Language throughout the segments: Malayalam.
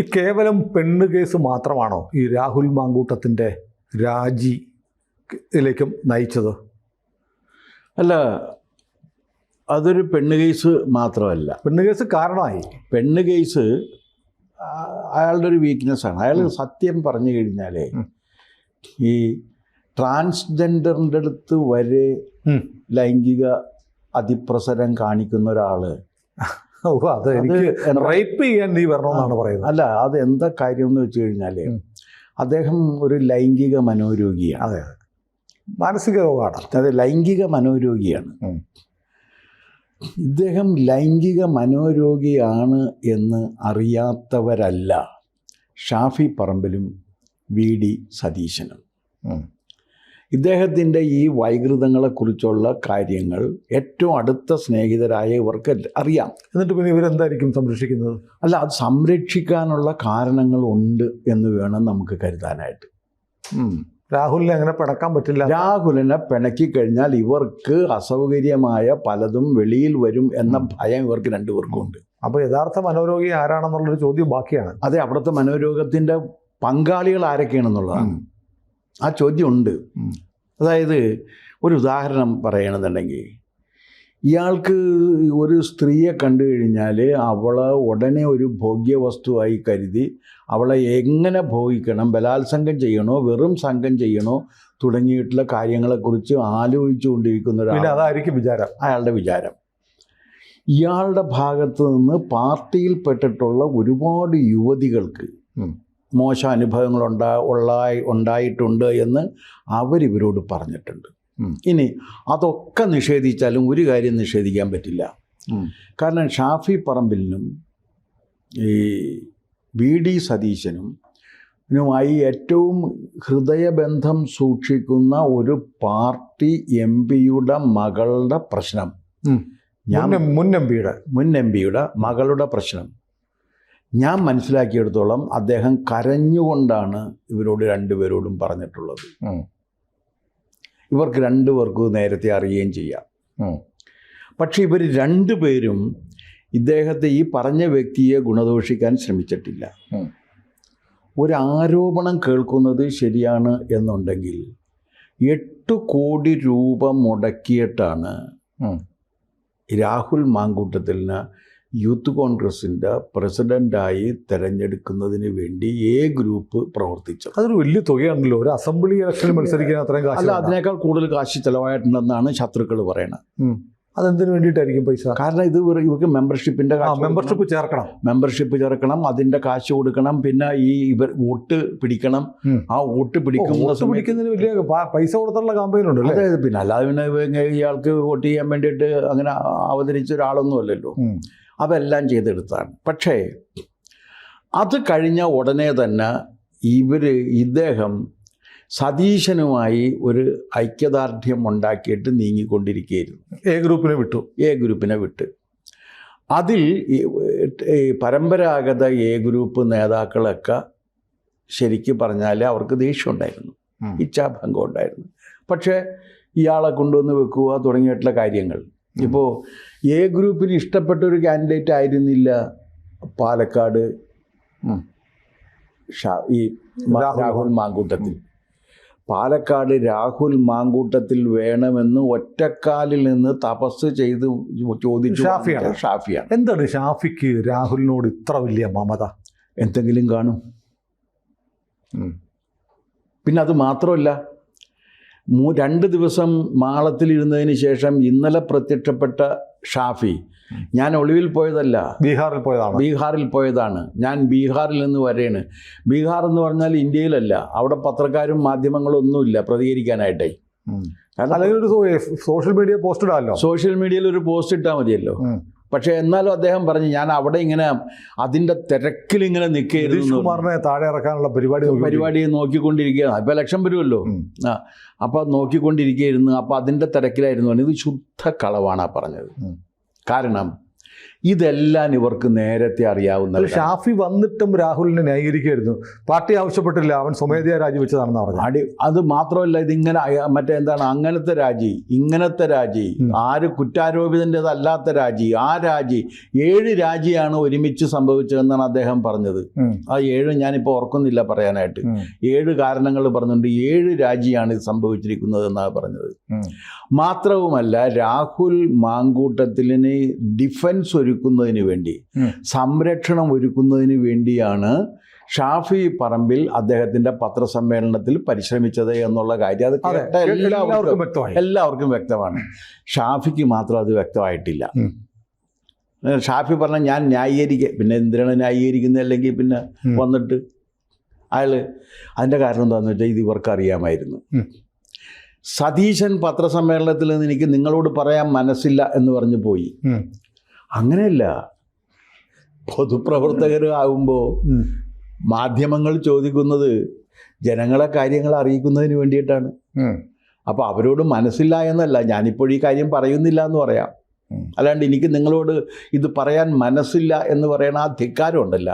ഈ കേവലം പെണ്ണ് കേസ് മാത്രമാണോ ഈ രാഹുൽ മാങ്കൂട്ടത്തിൻ്റെ രാജിയിലേക്കും നയിച്ചത്? അല്ല, അതൊരു പെണ്ണ് കേസ് മാത്രമല്ല. പെണ്ണ് കേസ് കാരണമായി. പെണ്ണ് കേസ് അയാളുടെ ഒരു വീക്ക്നെസ്സാണ്. അയാൾ സത്യം പറഞ്ഞു കഴിഞ്ഞാൽ ഈ ട്രാൻസ്ജെൻഡറിൻ്റെ അടുത്ത് വരെ ലൈംഗിക അതിപ്രസരം കാണിക്കുന്ന ഒരാൾ, അത് എനിക്ക് റേപ്പ് ചെയ്യാൻ നീ വരണമെന്നാണ് പറയുന്നത്. അല്ല, അത് എന്താ കാര്യം എന്ന് വെച്ച് കഴിഞ്ഞാൽ അദ്ദേഹം ഒരു ലൈംഗിക മനോരോഗിയാണ്. അതെ, മാനസിക രോഗമാണ്. അതെ, ലൈംഗിക മനോരോഗിയാണ്. ഇദ്ദേഹം ലൈംഗിക മനോരോഗിയാണ് എന്ന് അറിയാത്തവരല്ല ഷാഫി പറമ്പിലും VD സതീശനും. ഇദ്ദേഹത്തിൻ്റെ ഈ വൈകൃതങ്ങളെക്കുറിച്ചുള്ള കാര്യങ്ങൾ ഏറ്റവും അടുത്ത സ്നേഹിതരായ ഇവർക്ക് അറിയാം. എന്നിട്ട് പിന്നെ ഇവരെന്തായിരിക്കും സംരക്ഷിക്കുന്നത്? അല്ല, അത് സംരക്ഷിക്കാനുള്ള കാരണങ്ങളുണ്ട് എന്ന് വേണം നമുക്ക് കരുതാനായിട്ട്. രാഹുലിനെ അങ്ങനെ പിണക്കാൻ പറ്റില്ല. രാഹുലിനെ പിണക്കിക്കഴിഞ്ഞാൽ ഇവർക്ക് അസൗകര്യമായ പലതും വെളിയിൽ വരും എന്ന ഭയം ഇവർക്ക് രണ്ടുപേർക്കും ഉണ്ട്. അപ്പോൾ യഥാർത്ഥ മനോരോഗി ആരാണെന്നുള്ളൊരു ചോദ്യം ബാക്കിയാണ്. അതെ, അവിടുത്തെ മനോരോഗത്തിൻ്റെ പങ്കാളികൾ ആരൊക്കെയാണെന്നുള്ളതാണ് ആ ചോദ്യം ഉണ്ട്. അതായത് ഒരു ഉദാഹരണം പറയണമെന്നുണ്ടെങ്കിൽ, ഇയാൾക്ക് ഒരു സ്ത്രീയെ കണ്ടു കഴിഞ്ഞാൽ അവളെ ഉടനെ ഒരു ഭോഗ്യവസ്തുവായി കരുതി അവളെ എങ്ങനെ ഭോഗിക്കണം, ബലാത്സംഗം ചെയ്യണോ വെറും സംഘം ചെയ്യണോ തുടങ്ങിയിട്ടുള്ള കാര്യങ്ങളെക്കുറിച്ച് ആലോചിച്ചു കൊണ്ടിരിക്കുന്ന അതായിരിക്കും വിചാരം, അയാളുടെ വിചാരം. ഇയാളുടെ ഭാഗത്ത് നിന്ന് പാർട്ടിയിൽപ്പെട്ടിട്ടുള്ള ഒരുപാട് യുവതികൾക്ക് മോശം അനുഭവങ്ങൾ ഉണ്ടായിട്ടുണ്ട് എന്ന് അവരിവരോട് പറഞ്ഞിട്ടുണ്ട്. ഇനി അതൊക്കെ നിഷേധിച്ചാലും ഒരു കാര്യം നിഷേധിക്കാൻ പറ്റില്ല. കാരണം ഷാഫി പറമ്പിലിനും ഈ VD സതീശനും ഏറ്റവും ഹൃദയബന്ധം സൂക്ഷിക്കുന്ന ഒരു പാർട്ടി MP-യുടെ മകളുടെ പ്രശ്നം, മുൻ MP-യുടെ മകളുടെ പ്രശ്നം ഞാൻ മനസ്സിലാക്കിയെടുത്തോളം അദ്ദേഹം കരഞ്ഞുകൊണ്ടാണ് ഇവരോട് രണ്ടുപേരോടും പറഞ്ഞിട്ടുള്ളത്. ഇവർക്ക് രണ്ടുപേർക്കും നേരത്തെ അറിയുകയും ചെയ്യാം. പക്ഷെ ഇവർ രണ്ടുപേരും ഇദ്ദേഹത്തെ, ഈ പറഞ്ഞ വ്യക്തിയെ ഗുണദോഷിക്കാൻ ശ്രമിച്ചിട്ടില്ല. ഒരു ആരോപണം കേൾക്കുന്നത് ശരിയാണ് എന്നുണ്ടെങ്കിൽ 8 കോടി രൂപ മുടക്കിയിട്ടാണ് രാഹുൽ മാങ്കൂട്ടത്തിലിന് യൂത്ത് കോൺഗ്രസിൻ്റെ പ്രസിഡൻ്റായി തിരഞ്ഞെടുക്കുന്നതിന് വേണ്ടി A ഗ്രൂപ്പ് പ്രവർത്തിച്ചത്. അതൊരു വലിയ തുകയാണല്ലോ, ഒരു അസംബ്ലി ഇലക്ഷന് മത്സരിക്കാൻ അത്രയും കാശ്. അല്ല, അതിനേക്കാൾ കൂടുതൽ കാശ് ചിലവായിട്ടുണ്ടെന്നാണ് ശത്രുക്കൾ പറയുന്നത്. അതെന്തിനു വേണ്ടിയിട്ടായിരിക്കും പൈസ? കാരണം ഇത് ഇവർക്ക് മെമ്പർഷിപ്പ് ചേർക്കണം, അതിൻ്റെ കാശ് കൊടുക്കണം, പിന്നെ ഇവർ വോട്ട് പിടിക്കണം. ആ വോട്ട് പിടിക്കുന്നതിന് വലിയ പൈസ കൊടുത്തുള്ള ക്യാമ്പയിൻ ഉണ്ട്. അതായത് പിന്നെ അല്ലാതെ പിന്നെ ഇയാൾക്ക് വോട്ട് ചെയ്യാൻ വേണ്ടിയിട്ട് അങ്ങനെ അവതരിച്ച ഒരാളൊന്നും അല്ലല്ലോ. അതെല്ലാം ചെയ്തെടുത്താണ്. പക്ഷേ അത് കഴിഞ്ഞ ഉടനെ തന്നെ ഇദ്ദേഹം സതീശനുമായി ഒരു ഐക്യദാർഢ്യം ഉണ്ടാക്കിയിട്ട് നീങ്ങിക്കൊണ്ടിരിക്കുകയായിരുന്നു. A ഗ്രൂപ്പിനെ വിട്ട് അതിൽ പരമ്പരാഗത A ഗ്രൂപ്പ് നേതാക്കളൊക്കെ ശരിക്കും പറഞ്ഞാൽ അവർക്ക് ദേഷ്യം ഉണ്ടായിരുന്നു, ഇച്ഛാഭംഗം ഉണ്ടായിരുന്നു. പക്ഷേ ഇയാളെ കൊണ്ടുവന്ന് വെക്കുക തുടങ്ങിയിട്ടുള്ള കാര്യങ്ങൾ. ഇപ്പോൾ A ഗ്രൂപ്പിന് ഇഷ്ടപ്പെട്ട ഒരു കാൻഡിഡേറ്റ് ആയിരുന്നില്ല പാലക്കാട് രാഹുൽ മാങ്കൂട്ടത്തിൽ. പാലക്കാട് രാഹുൽ മാങ്കൂട്ടത്തിൽ വേണമെന്ന് ഒറ്റക്കാലിൽ നിന്ന് തപസ് ചെയ്ത് ചോദിച്ചു ഷാഫിയാണ്. എന്താണ് ഷാഫിക്ക് രാഹുലിനോട് ഇത്ര വലിയ മമത? എന്തെങ്കിലും കാണും. പിന്നെ അത് മാത്രമല്ല, 2 ദിവസം മാളത്തിലിരുന്നതിന് ശേഷം ഇന്നലെ പ്രത്യക്ഷപ്പെട്ട ഷാഫി, ഞാൻ ഒളിവിൽ പോയതല്ല, ബീഹാറിൽ പോയതാണ്, ഞാൻ ബീഹാറിൽ നിന്ന് വരെയാണ്. ബീഹാർ എന്ന് പറഞ്ഞാൽ ഇന്ത്യയിലല്ല, അവിടെ പത്രക്കാരും മാധ്യമങ്ങളും ഒന്നുമില്ല പ്രതികരിക്കാനായിട്ടേ. സോഷ്യൽ മീഡിയയിൽ ഒരു പോസ്റ്റ് ഇട്ടാൽ മതിയല്ലോ. പക്ഷേ എന്നാലും അദ്ദേഹം പറഞ്ഞു, ഞാൻ അവിടെ ഇങ്ങനെ അതിൻ്റെ തിരക്കിലിങ്ങനെ നിൽക്കുകയായിരുന്നു, താഴെ ഇറക്കാനുള്ള പരിപാടി നോക്കിക്കൊണ്ടിരിക്കുകയാണ്. ഇപ്പോൾ ഇലക്ഷൻ വരുമല്ലോ, അപ്പോൾ നോക്കിക്കൊണ്ടിരിക്കുകയായിരുന്നു. അപ്പോൾ അതിൻ്റെ തിരക്കിലായിരുന്നു. ഇത് ശുദ്ധ കളവാണ് പറഞ്ഞത്. കാരണം ഇതെല്ലാം ഇവർക്ക് നേരത്തെ അറിയാവുന്ന. ഷാഫി വന്നിട്ടും രാഹുലിനെ ന്യായീകരിക്കുകയായിരുന്നു. പാർട്ടി ആവശ്യപ്പെട്ടില്ല, അവൻ സ്വമേധയാ രാജിവെച്ചതാണെന്ന് പറഞ്ഞു. അത് മാത്രമല്ല, ഇതിങ്ങനെ മറ്റെന്താണ് അങ്ങനത്തെ രാജി, ഇങ്ങനത്തെ രാജി, ആര് കുറ്റാരോപിതൻ്റെതല്ലാത്ത രാജി, ആ രാജി 7 രാജിയാണ് ഒരുമിച്ച് സംഭവിച്ചതെന്നാണ് അദ്ദേഹം പറഞ്ഞത്. ആ 7 ഞാനിപ്പോൾ ഓർക്കുന്നില്ല പറയാനായിട്ട്. 7 കാരണങ്ങൾ പറഞ്ഞുകൊണ്ട് 7 രാജിയാണ് ഇത് സംഭവിച്ചിരിക്കുന്നത് എന്നാണ് പറഞ്ഞത്. മാത്രവുമല്ല, രാഹുൽ മാങ്കൂട്ടത്തിലിന് ഡിഫൻസ് ഒരുക്കുന്നതിന് വേണ്ടി, സംരക്ഷണം ഒരുക്കുന്നതിന് വേണ്ടിയാണ് ഷാഫി പറമ്പിൽ അദ്ദേഹത്തിന്റെ പത്രസമ്മേളനത്തിൽ പരിശ്രമിച്ചത് എന്നുള്ള കാര്യം അത് കേട്ട എല്ലാവർക്കും വ്യക്തമാണ്. ഷാഫിക്ക് മാത്രം അത് വ്യക്തമായിട്ടില്ല. ഷാഫി പറഞ്ഞ ഞാൻ ന്യായീകരിക്കുക, പിന്നെ എന്തിനാണ് ന്യായീകരിക്കുന്നത്? അല്ലെങ്കിൽ പിന്നെ വന്നിട്ട് അയാൾ അതിൻ്റെ കാരണം എന്താണെന്ന് വെച്ചാൽ ഇത് ഇവർക്ക് അറിയാമായിരുന്നു. സതീശൻ പത്രസമ്മേളനത്തിൽ നിന്ന് എനിക്ക് നിങ്ങളോട് പറയാൻ മനസ്സില്ല എന്ന് പറഞ്ഞു പോയി. അങ്ങനെയല്ല, പൊതുപ്രവർത്തകർ ആകുമ്പോൾ മാധ്യമങ്ങൾ ചോദിക്കുന്നത് ജനങ്ങളെ കാര്യങ്ങൾ അറിയിക്കുന്നതിന് വേണ്ടിയിട്ടാണ്. അപ്പോൾ അവരോട് മനസ്സില്ല എന്നല്ല, ഞാനിപ്പോൾ ഈ കാര്യം പറയുന്നില്ല എന്ന് പറയാം. അല്ലാണ്ട് എനിക്ക് നിങ്ങളോട് ഇത് പറയാൻ മനസ്സില്ല എന്ന് പറയുന്ന ആ ധിക്കാരം ഉണ്ടല്ല,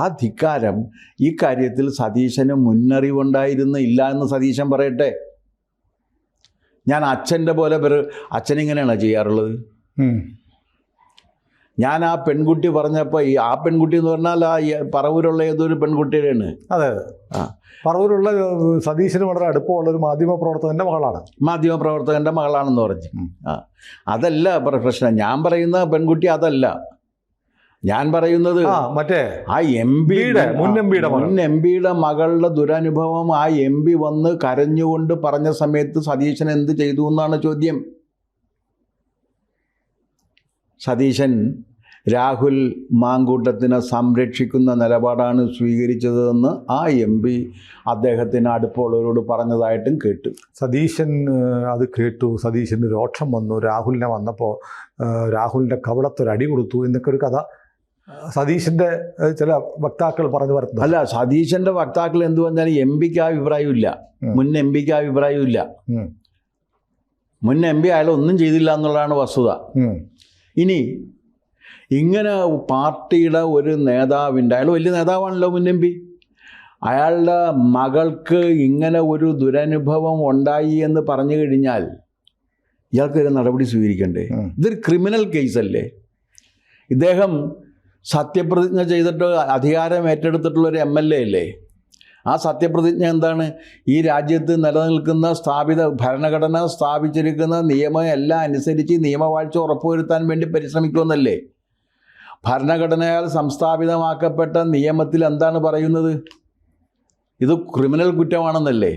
ആ ധിക്കാരം ഈ കാര്യത്തിൽ സതീശന് മുന്നറിവുണ്ടായിരുന്നില്ല എന്ന് സതീശൻ പറയട്ടെ. ഞാൻ അച്ഛൻ്റെ പോലെ അച്ഛനിങ്ങനെയാണോ ചെയ്യാറുള്ളത്? ഞാൻ ആ പെൺകുട്ടി പറഞ്ഞപ്പോൾ ആ പെൺകുട്ടി എന്ന് പറഞ്ഞാൽ ആ പറവൂരുള്ള ഏതൊരു പെൺകുട്ടിയുടെയാണ്. അതെ, പറവൂരുള്ള സതീശന് വളരെ അടുപ്പമുള്ളൊരു മാധ്യമപ്രവർത്തകൻ്റെ മകളാണെന്ന് പറഞ്ഞു. അതല്ല പ്രശ്നം. ഞാൻ പറയുന്ന പെൺകുട്ടി അതല്ല. ഞാൻ പറയുന്നത് മറ്റേ ആ മുൻ എം പിയുടെ മകളുടെ ദുരനുഭവം ആ എം പി വന്ന് കരഞ്ഞുകൊണ്ട് പറഞ്ഞ സമയത്ത് സതീശൻ എന്ത് ചെയ്തു എന്നാണ് ചോദ്യം. സതീശൻ രാഹുൽ മാങ്കൂട്ടത്തിനെ സംരക്ഷിക്കുന്ന നിലപാടാണ് സ്വീകരിച്ചതെന്ന് ആ എം പി അദ്ദേഹത്തിന് അടുപ്പമുള്ളവരോട് പറഞ്ഞതായിട്ടും കേട്ടു. സതീശൻ അത് കേട്ടു. സതീശന് രോക്ഷം വന്നു. രാഹുലിനെ വന്നപ്പോൾ രാഹുലിൻ്റെ കവളത്തൊരടി കൊടുത്തു എന്നൊക്കെ ഒരു കഥ സതീശൻ്റെ ചില വക്താക്കൾ പറഞ്ഞു വരുന്നു. അല്ല, സതീശൻ്റെ വക്താക്കൾ എന്തു പറഞ്ഞാൽ എം പിക്ക് ആ അഭിപ്രായമില്ല, മുൻ എം പിക്ക് ആ അഭിപ്രായമില്ല. മുൻ എം പി അയാൾ ഒന്നും ചെയ്തില്ല എന്നുള്ളതാണ് വസ്തുത. ഇനി ഇങ്ങനെ പാർട്ടിയുടെ ഒരു നേതാവിൻ്റെ, അയാൾ വലിയ നേതാവാണല്ലോ മുൻ എം പി, അയാളുടെ മകൾക്ക് ഇങ്ങനെ ഒരു ദുരനുഭവം ഉണ്ടായി എന്ന് പറഞ്ഞു കഴിഞ്ഞാൽ ഇയാൾക്കൊരു നടപടി സ്വീകരിക്കണ്ടേ? ഇതൊരു ക്രിമിനൽ കേസല്ലേ? ഇദ്ദേഹം സത്യപ്രതിജ്ഞ ചെയ്തിട്ട് അധികാരം ഏറ്റെടുത്തിട്ടുള്ളൊരു MLA അല്ലേ? ആ സത്യപ്രതിജ്ഞ എന്താണ്? ഈ രാജ്യത്ത് നിലനിൽക്കുന്ന ഭരണഘടന സ്ഥാപിച്ചിരിക്കുന്ന നിയമം എല്ലാം അനുസരിച്ച് നിയമവാഴ്ച ഉറപ്പുവരുത്താൻ വേണ്ടി പരിശ്രമിക്കുമെന്നല്ലേ? ഭരണഘടനയാൽ സംസ്ഥാപിതമാക്കപ്പെട്ട നിയമത്തിൽ എന്താണ് പറയുന്നത്? ഇത് ക്രിമിനൽ കുറ്റമാണെന്നല്ലേ?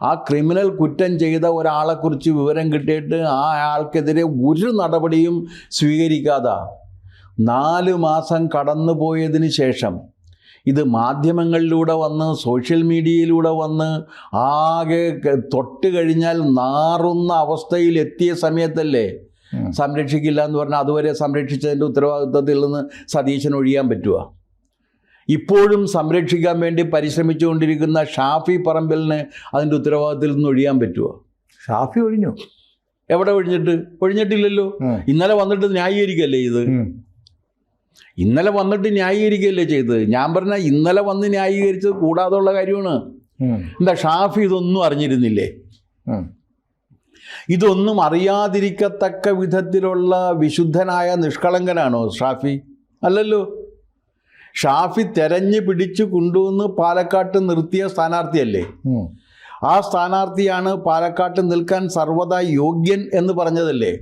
ആ ക്രിമിനൽ കുറ്റം ചെയ്ത ഒരാളെക്കുറിച്ച് വിവരം കിട്ടിയിട്ട് ആ ആൾക്കെതിരെ ഒരു നടപടിയും സ്വീകരിക്കാതെ 4 മാസം കടന്നുപോയതിന് ശേഷം ഇത് മാധ്യമങ്ങളിലൂടെ വന്ന് സോഷ്യൽ മീഡിയയിലൂടെ വന്ന് ആകെ തൊട്ട് കഴിഞ്ഞാൽ നാറുന്ന അവസ്ഥയിൽ എത്തിയ സമയത്തല്ലേ സംരക്ഷിക്കില്ല എന്ന് പറഞ്ഞാൽ അതുവരെ സംരക്ഷിച്ചതിൻ്റെ ഉത്തരവാദിത്വത്തിൽ നിന്ന് സതീശന് ഒഴിയാൻ പറ്റുക? ഇപ്പോഴും സംരക്ഷിക്കാൻ വേണ്ടി പരിശ്രമിച്ചുകൊണ്ടിരിക്കുന്ന ഷാഫി പറമ്പിലിന് അതിൻ്റെ ഉത്തരവാദിത്തത്തിൽ നിന്ന് ഒഴിയാൻ പറ്റുമോ? ഷാഫി ഒഴിഞ്ഞു. എവിടെ ഒഴിഞ്ഞിട്ടില്ലല്ലോ. ഇന്നലെ വന്നിട്ട് ന്യായീകരിക്കല്ലേ ഇത്? ഇന്നലെ വന്നിട്ട് ന്യായീകരിക്കുകയല്ലേ ചെയ്തത്? ഞാൻ പറഞ്ഞ ഇന്നലെ വന്ന് ന്യായീകരിച്ചത് കൂടാതെയുള്ള കാര്യമാണ്. എന്താ ഷാഫി ഇതൊന്നും അറിഞ്ഞിരുന്നില്ലേ? ഇതൊന്നും അറിയാതിരിക്കത്തക്ക വിധത്തിലുള്ള വിശുദ്ധനായ നിഷ്കളങ്കനാണോ ഷാഫി? അല്ലല്ലോ. ഷാഫി തെരഞ്ഞു പിടിച്ചു കൊണ്ടുവന്ന് പാലക്കാട്ട് നിർത്തിയ സ്ഥാനാർത്ഥിയല്ലേ? ആ സ്ഥാനാർത്ഥിയാണ് പാലക്കാട്ട് നിൽക്കാൻ സർവ്വതാ യോഗ്യൻ എന്ന് പറഞ്ഞതല്ലേ?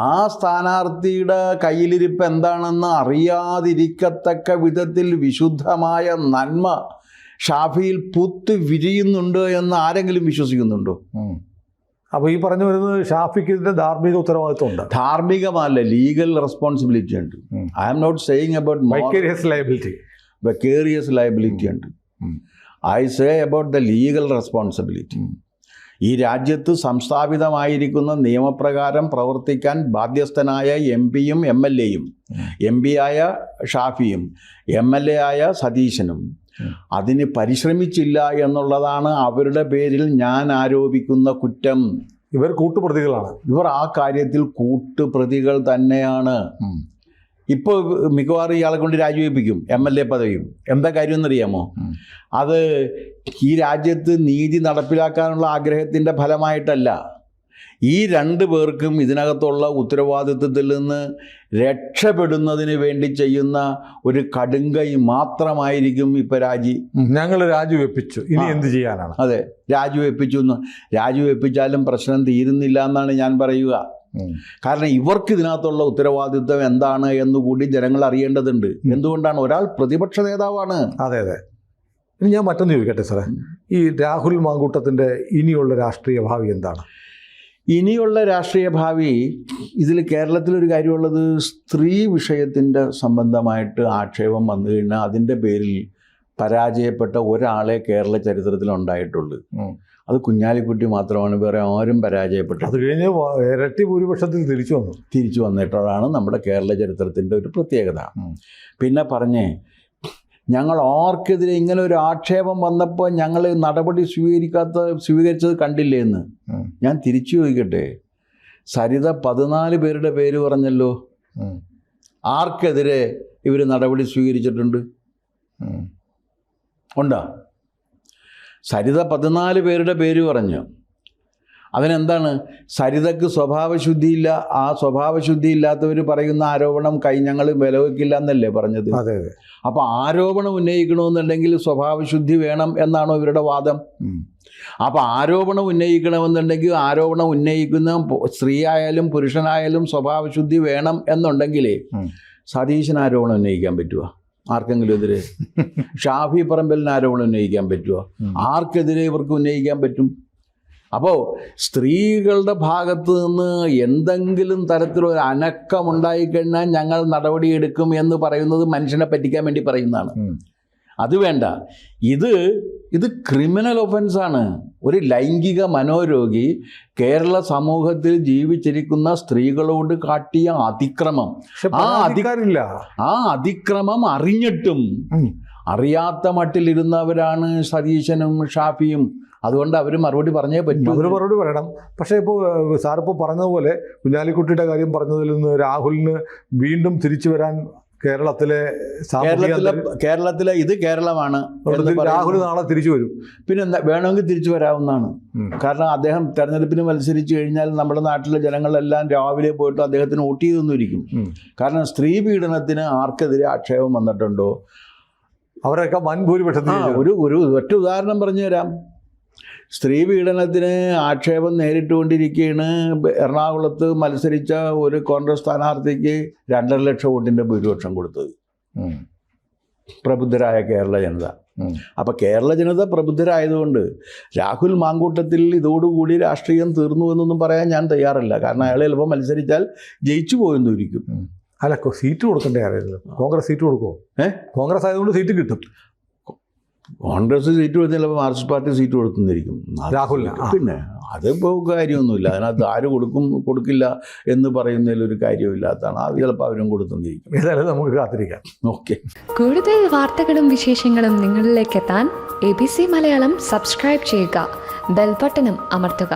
ആ സ്ഥാനാർത്ഥിയുടെ കയ്യിലിരിപ്പ് എന്താണെന്ന് അറിയാതിരിക്കത്തക്ക വിധത്തിൽ വിശുദ്ധമായ നന്മ ഷാഫിയിൽ പൂത്ത് വിരിയുന്നുണ്ട് എന്ന് ആരെങ്കിലും വിശ്വസിക്കുന്നുണ്ടോ? അപ്പോൾ ഈ പറഞ്ഞു വരുന്നത് ഷാഫിക്ക് ഇതിൻ്റെ ധാർമ്മിക ഉത്തരവാദിത്വം ഉണ്ട്. ധാർമ്മികമല്ല, ലീഗൽ റെസ്പോൺസിബിലിറ്റി ഉണ്ട്. I am not saying about vicarious liability ഉണ്ട്. I say about the legal responsibility. ഈ രാജ്യത്ത് സംസ്ഥാപിതമായിരിക്കുന്ന നിയമപ്രകാരം പ്രവർത്തിക്കാൻ ബാധ്യസ്ഥനായ എം പിയും MLAയും, എം പി ആയ ഷാഫിയും MLA ആയ സതീശനും അതിന് പരിശ്രമിച്ചില്ല എന്നുള്ളതാണ് അവരുടെ പേരിൽ ഞാൻ ആരോപിക്കുന്ന കുറ്റം. ഇവർ കൂട്ടുപ്രതികളാണ്. ഇവർ ആ കാര്യത്തിൽ കൂട്ടുപ്രതികൾ തന്നെയാണ്. ഇപ്പോൾ മിക്കവാറും ഇയാളെ കൊണ്ട് രാജിവെപ്പിക്കും MLA പദവിയും. എന്താ കാര്യം എന്നറിയാമോ? അത് ഈ രാജ്യത്ത് നീതി നടപ്പിലാക്കാനുള്ള ആഗ്രഹത്തിൻ്റെ ഫലമായിട്ടല്ല. ഈ 2 പേർക്കും ഇതിനകത്തുള്ള ഉത്തരവാദിത്വത്തിൽ നിന്ന് രക്ഷപ്പെടുന്നതിന് വേണ്ടി ചെയ്യുന്ന ഒരു കടുങ്കൈ മാത്രമായിരിക്കും ഇപ്പം ഞങ്ങൾ രാജിവെപ്പിച്ചു, ഇനി എന്ത് ചെയ്യാനാണ്? അതെ, രാജിവെപ്പിച്ചു എന്ന്. രാജിവെപ്പിച്ചാലും പ്രശ്നം തീരുന്നില്ല എന്നാണ് ഞാൻ പറയുക. കാരണം ഇവർക്ക് ഇതിനകത്തുള്ള ഉത്തരവാദിത്വം എന്താണ് എന്നുകൂടി ജനങ്ങൾ അറിയേണ്ടതുണ്ട്. എന്തുകൊണ്ടാണ്? ഒരാൾ പ്രതിപക്ഷ നേതാവാണ്. അതെ അതെ. ഇനി ഞാൻ മറ്റൊന്ന് ചോദിക്കട്ടെ സാറേ, ഈ രാഹുൽ മാങ്കൂട്ടത്തിൻ്റെ ഇനിയുള്ള രാഷ്ട്രീയ ഭാവി എന്താണ്? ഇനിയുള്ള രാഷ്ട്രീയ ഭാവി, ഇതിൽ കേരളത്തിലൊരു കാര്യമുള്ളത്, സ്ത്രീ വിഷയത്തിൻ്റെ സംബന്ധമായിട്ട് ആക്ഷേപം വന്നു കഴിഞ്ഞാൽ അതിൻ്റെ പേരിൽ പരാജയപ്പെട്ട ഒരാളെ കേരള ചരിത്രത്തിൽ ഉണ്ടായിട്ടുള്ളൂ. അത് കുഞ്ഞാലിക്കുട്ടി മാത്രമാണ്. വേറെ ആരും പരാജയപ്പെട്ടു. അത് കഴിഞ്ഞ് ഇരട്ടി ഭൂരിപക്ഷത്തിൽ തിരിച്ചു വന്നിട്ടുള്ളതാണ് നമ്മുടെ കേരള ചരിത്രത്തിൻ്റെ ഒരു പ്രത്യേകത. പിന്നെ പറഞ്ഞേ, ഞങ്ങൾ ആർക്കെതിരെ ഇങ്ങനെ ഒരു ആക്ഷേപം വന്നപ്പോൾ ഞങ്ങൾ നടപടി സ്വീകരിച്ചത് കണ്ടില്ലേ എന്ന് ഞാൻ തിരിച്ചു ചോദിക്കട്ടെ. സരിത 14 പേരുടെ പേര് പറഞ്ഞല്ലോ. ആർക്കെതിരെ ഇവർ നടപടി സ്വീകരിച്ചിട്ടുണ്ട്? ഉണ്ടോ? സരിത 14 പേരുടെ പേര് പറഞ്ഞു. അതിനെന്താണ്? സരിതയ്ക്ക് സ്വഭാവശുദ്ധിയില്ല. ആ സ്വഭാവശുദ്ധി ഇല്ലാത്തവർ പറയുന്ന ആരോപണം ഞങ്ങൾ വിലവെക്കില്ല എന്നല്ലേ പറഞ്ഞത്? അതെ. അപ്പോൾ ആരോപണം ഉന്നയിക്കണമെന്നുണ്ടെങ്കിൽ സ്വഭാവശുദ്ധി വേണം എന്നാണോ ഇവരുടെ വാദം? അപ്പോൾ ആരോപണം ഉന്നയിക്കണമെന്നുണ്ടെങ്കിൽ ആരോപണം ഉന്നയിക്കുന്ന സ്ത്രീ ആയാലും പുരുഷനായാലും സ്വഭാവശുദ്ധി വേണം എന്നുണ്ടെങ്കിൽ സതീശന് ആരോപണം ഉന്നയിക്കാൻ പറ്റുമോ? ആർക്കെങ്കിലും എതിരെ? ഷാഫി പറമ്പലിന് ആരോപണം ഉന്നയിക്കാൻ പറ്റുമോ? ആർക്കെതിരെ ഇവർക്ക് ഉന്നയിക്കാൻ പറ്റും? അപ്പോൾ സ്ത്രീകളുടെ ഭാഗത്ത് നിന്ന് എന്തെങ്കിലും തരത്തിലൊരു അനക്കമുണ്ടായിക്കഴിഞ്ഞാൽ ഞങ്ങൾ നടപടിയെടുക്കും എന്ന് പറയുന്നത് മനുഷ്യനെ പറ്റിക്കാൻ വേണ്ടി പറയുന്നതാണ്. അത് വേണ്ട. ഇത് ക്രിമിനൽ ഒഫൻസാണ്. ഒരു ലൈംഗിക മനോരോഗി കേരള സമൂഹത്തിൽ ജീവിച്ചിരിക്കുന്ന സ്ത്രീകളോട് കാട്ടിയ അതിക്രമം, ആ അതിക്രമം അറിഞ്ഞിട്ടും അറിയാത്ത മട്ടിലിരുന്നവരാണ് സതീശനും ഷാഫിയും. അതുകൊണ്ട് അവർ മറുപടി പറഞ്ഞേ പറ്റൂ. അവർ മറുപടി പറയണം. പക്ഷേ ഇപ്പോൾ സാറിപ്പോൾ പറഞ്ഞതുപോലെ കുഞ്ഞാലിക്കുട്ടിയുടെ കാര്യം പറഞ്ഞതിൽ നിന്ന് രാഹുലിന് വീണ്ടും തിരിച്ചു വരാൻ കേരളത്തിലെ ഇത് കേരളമാണ്. രാഹുൽ നാളെ തിരിച്ചു വരും. പിന്നെ എന്താ, വേണമെങ്കിൽ തിരിച്ചു വരാവുന്നതാണ്. കാരണം അദ്ദേഹം തെരഞ്ഞെടുപ്പിന് മത്സരിച്ചു കഴിഞ്ഞാൽ നമ്മുടെ നാട്ടിലെ ജനങ്ങളെല്ലാം രാവിലെ പോയിട്ട് അദ്ദേഹത്തിന് വോട്ട് ചെയ്തൊന്നിരിക്കും. കാരണം സ്ത്രീ പീഡനത്തിന് ആർക്കെതിരെ ആക്ഷേപം വന്നിട്ടുണ്ടോ അവരൊക്കെ വൻ ഭൂരിപക്ഷത്തിൽ. ഒരു ഒറ്റ ഉദാഹരണം പറഞ്ഞു തരാം. സ്ത്രീ പീഡനത്തിന് ആക്ഷേപം നേരിട്ടുകൊണ്ടിരിക്കുകയാണ് എറണാകുളത്ത് മത്സരിച്ച ഒരു കോൺഗ്രസ് സ്ഥാനാർത്ഥിക്ക് 2.5 ലക്ഷം വോട്ടിൻ്റെ ഭൂരിപക്ഷം കൊടുത്തത് പ്രബുദ്ധരായ കേരള ജനത. അപ്പോൾ കേരള ജനത പ്രബുദ്ധരായതുകൊണ്ട് രാഹുൽ മാങ്കൂട്ടത്തിൽ ഇതോടുകൂടി രാഷ്ട്രീയം തീർന്നു എന്നൊന്നും പറയാൻ ഞാൻ തയ്യാറല്ല. കാരണം അയാൾ ചിലപ്പോൾ മത്സരിച്ചാൽ ജയിച്ചു പോയെന്നിരിക്കും. അല്ല, സീറ്റ് കൊടുക്കണ്ടേ ആരായിരുന്നു? കോൺഗ്രസ് സീറ്റ് കൊടുക്കുമോ? കോൺഗ്രസ് ആയതുകൊണ്ട് സീറ്റ് കിട്ടും. കോൺഗ്രസ് സീറ്റ് കൊടുത്ത് ചിലപ്പോൾ മാർക്സിസ്റ്റ് പാർട്ടി സീറ്റ് കൊടുത്തുന്നിരിക്കും രാഹുലിന്. പിന്നെ അതിപ്പോൾ കാര്യമൊന്നുമില്ല. അതിനകത്ത് ആര് കൊടുക്കില്ല എന്ന് പറയുന്നതിലൊരു കാര്യമില്ലാത്തതാണ്. അത് ചിലപ്പോൾ അവരും കൊടുത്തുന്നിരിക്കും. ഏതായാലും നമുക്ക് കാത്തിരിക്കാം. ഓക്കെ. കൂടുതൽ വാർത്തകളും വിശേഷങ്ങളും നിങ്ങളിലേക്ക് എത്താൻ ABC മലയാളം സബ്സ്ക്രൈബ് ചെയ്യുക, ബെൽബട്ടനും അമർത്തുക.